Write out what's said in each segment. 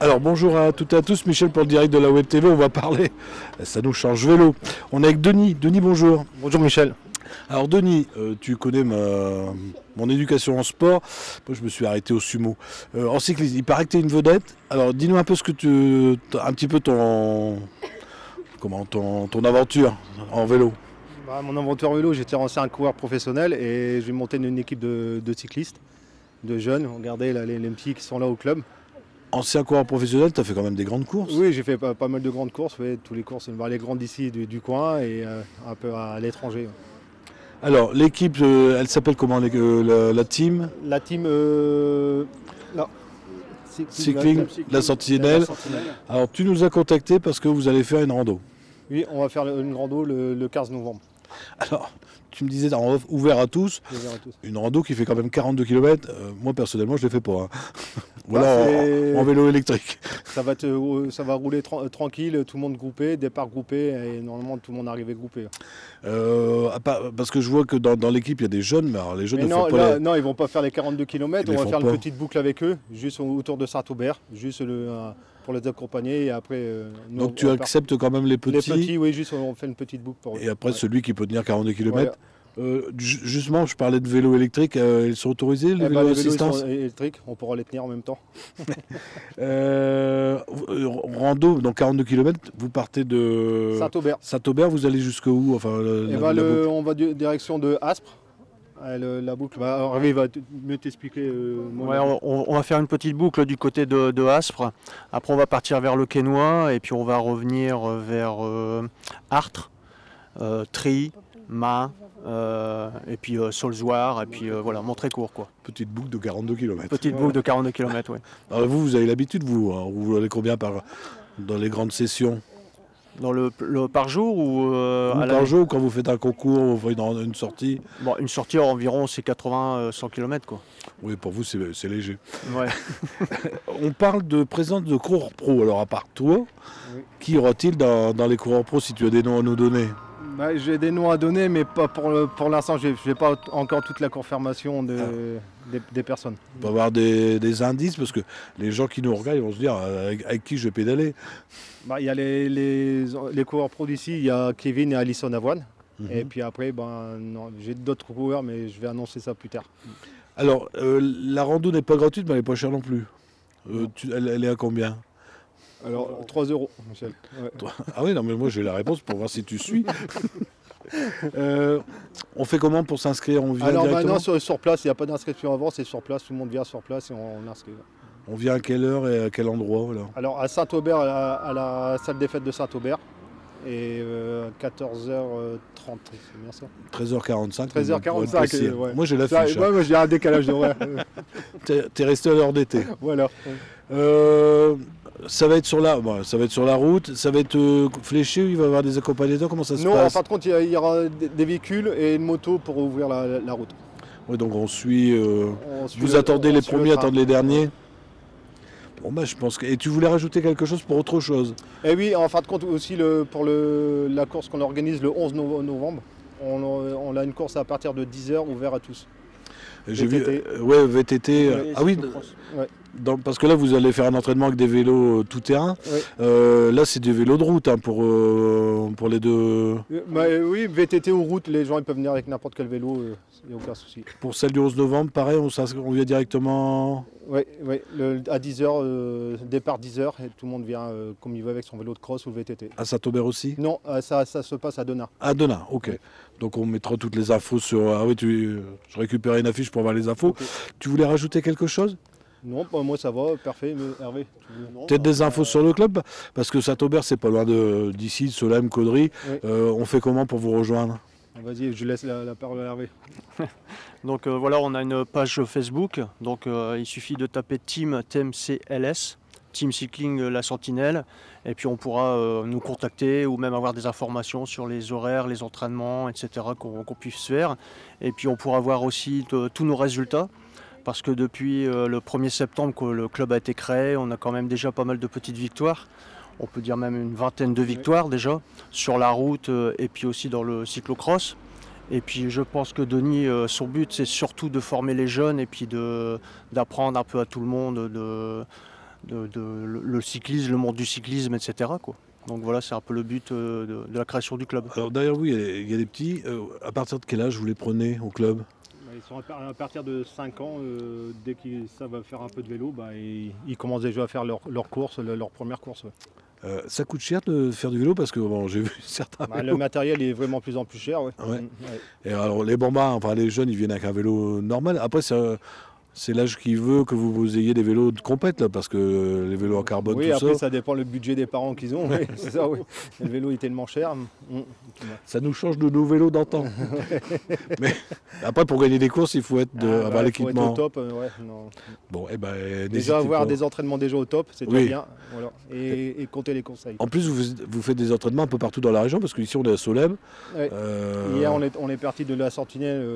Alors bonjour à toutes et à tous, Michel pour le direct de la Web TV, on va parler, ça nous change vélo. On est avec Denis. Denis, bonjour. Bonjour Michel. Alors Denis, tu connais mon éducation en sport. Moi je me suis arrêté au sumo. En cyclisme, il paraît que tu es une vedette. Alors dis-nous un peu un petit peu ton aventure en vélo. Mon aventure vélo, j'étais ancien coureur professionnel et j'ai monté une équipe de cyclistes, de jeunes. Regardez là, les petits qui sont là au club. Ancien coureur professionnel, tu as fait quand même des grandes courses? Oui, j'ai fait pas mal de grandes courses, oui, tous les courses, les grandes d'ici du coin et un peu à l'étranger. Alors l'équipe, elle s'appelle comment la team? La team Cycling, la Sentinelle. Alors tu nous as contacté parce que vous allez faire une rando. Oui, on va faire une rando le 15 novembre. Alors, tu me disais ouvert à tous, une rando qui fait quand même 42 km, moi personnellement je ne les fais pas. Hein. Voilà, en vélo électrique. Ça va rouler tranquille, tout le monde groupé, départ groupé et normalement tout le monde arrivé groupé. Parce que je vois que dans l'équipe il y a des jeunes, mais alors les jeunes non, non, ils ne vont pas faire les 42 km, on va faire une petite boucle avec eux, juste autour de Saint-Aubert, juste pour les accompagner et après... Donc tu acceptes quand même les petits? Les petits, oui, juste on fait une petite boucle pour eux. Et après celui qui peut tenir 42 km. Voilà. Justement, je parlais de vélos électriques, ils sont autorisés les vélos d'assistance? Les vélos électriques, on pourra les tenir en même temps. Rando, donc 42 km, vous partez de Saint-Aubert. Saint-Aubert, vous allez jusqu'où? Enfin, on va direction de Aspres. La boucle, Hervé va mieux t'expliquer. On va faire une petite boucle du côté de Aspres. Après, on va partir vers le Quesnoy et puis on va revenir vers Artres, Try, Main, et puis Solzoir, et puis voilà, Montrécourt quoi. Petite boucle de 42 km. Petite boucle de 42 km, oui. Alors vous avez l'habitude, vous allez combien dans les grandes sessions? Dans par jour ou par jour, quand vous faites un concours, vous faites une sortie? Bon, une sortie environ c'est 80-100 km quoi. Oui, pour vous c'est léger. Ouais. On parle de présence de coureurs pro. Alors à part toi, oui, qui y aura-t-il dans les coureurs pro si tu as des noms à nous donner? J'ai des noms à donner, mais pas pour l'instant, je n'ai pas encore toute la confirmation des personnes. On peut avoir des indices, parce que les gens qui nous regardent ils vont se dire avec qui je vais pédaler. Il y a les coureurs pro d'ici, il y a Kevin et Alison Avoine. Et puis après, j'ai d'autres coureurs, mais je vais annoncer ça plus tard. Alors, la rando n'est pas gratuite, mais elle n'est pas chère non plus. Elle est à combien? Alors, 3 €, Michel. Ouais. Ah oui, non, mais moi j'ai la réponse pour voir si tu suis. On fait comment pour s'inscrire? On vient directement? Maintenant, sur place, il n'y a pas d'inscription avant, c'est sur place, tout le monde vient sur place et on inscrit. On vient à quelle heure et à quel endroit là? Alors, à Saint-Aubert, à la salle des fêtes de Saint-Aubert, et 14h30, c'est bien ça? 13h45. 13h45, ouais. Moi j'ai la fiche. Moi j'ai un décalage d'horaire. T'es resté à l'heure d'été. Voilà. Ça va être sur la route, ça va être fléché, il va y avoir des accompagnateurs, comment ça se passe? Non, par contre il y aura des véhicules et une moto pour ouvrir la route. Oui, donc on suit vous attendez les premiers, attendez les derniers. Bon je pense que... Et tu voulais rajouter quelque chose pour autre chose? Et oui, en fin de compte aussi pour la course qu'on organise le 11 novembre, on a une course à partir de 10 h ouverte à tous. J'ai vu, ouais, VTT. Ah oui, ouais. Parce que là, vous allez faire un entraînement avec des vélos tout-terrain. Oui. Là, c'est des vélos de route hein, pour les deux. Oui, VTT ou route, les gens ils peuvent venir avec n'importe quel vélo, il n'y a aucun souci. Pour celle du 11 novembre, pareil, on vient directement. Oui, à 10 h, départ 10 h, et tout le monde vient comme il veut avec son vélo de cross ou le VTT. À Saint-Aubert aussi? Non, ça se passe à Denain. À Denain, ok. Oui. Donc on mettra toutes les infos sur... Ah oui, je récupérais une affiche pour avoir les infos. Okay. Tu voulais rajouter quelque chose? Non, moi ça va, parfait, mais Hervé. Peut-être des infos sur le club? Parce que Saint-Aubert, c'est pas loin d'ici, de Solesmes, Caudry. Oui. On fait comment pour vous rejoindre? Vas-y, je laisse la parole à Hervé. Donc voilà, on a une page Facebook, donc il suffit de taper Team TMCLS, Team Cycling La Sentinelle, et puis on pourra nous contacter ou même avoir des informations sur les horaires, les entraînements, etc. qu'on puisse faire. Et puis on pourra voir aussi tous nos résultats, parce que depuis le 1er septembre que le club a été créé, on a quand même déjà pas mal de petites victoires. On peut dire même une vingtaine de victoires déjà, sur la route et puis aussi dans le cyclocross. Et puis je pense que Denis, son but c'est surtout de former les jeunes et puis d'apprendre un peu à tout le monde le cyclisme, le monde du cyclisme, etc., quoi. Donc voilà, c'est un peu le but de la création du club. Alors derrière vous, il y a des petits. À partir de quel âge vous les prenez au club? Ils sont à partir de 5 ans, dès qu'ils savent faire un peu de vélo, ils commencent déjà à faire leur course, leur première course. Ouais. Ça coûte cher de faire du vélo parce que bon, j'ai vu certains Le vélos. matériel est vraiment de plus en plus cher. Ouais. Ouais. Et alors les bambins, enfin les jeunes, ils viennent avec un vélo normal. Après, c'est l'âge qui veut que vous ayez des vélos de compète, là, parce que les vélos en carbone, Oui, tout après ça, ça dépend le budget des parents qu'ils ont. Oui, c'est ça, oui. Le vélo est tellement cher. ça nous change de nos vélos d'antan. Mais après, pour gagner des courses, il faut avoir Il faut l'équipement. être au top. Ouais, non. Bon, eh ben, n'hésitez Déjà avoir pas. des entraînements déjà au top, c'est déjà Oui. bien. Voilà. Et compter les conseils. En plus, vous faites des entraînements un peu partout dans la région, parce qu'ici, on est à Solèmes. Ouais. Euh, Hier, on est parti de la Sentinelle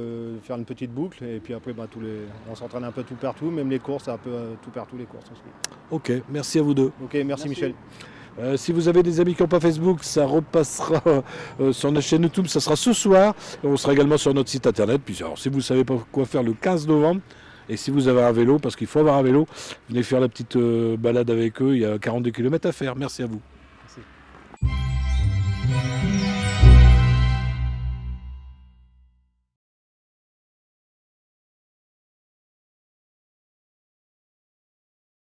faire une petite boucle. Et puis après, on s'entraîne un peu tout partout. Même les courses, un peu tout partout, les courses aussi. Ok, merci à vous deux. Ok, merci Michel. Si vous avez des amis qui n'ont pas Facebook, ça repassera sur notre chaîne YouTube, ça sera ce soir. Et on sera également sur notre site internet. Puis alors, si vous ne savez pas quoi faire le 15 novembre, et si vous avez un vélo, parce qu'il faut avoir un vélo, venez faire la petite balade avec eux, il y a 42 km à faire. Merci à vous.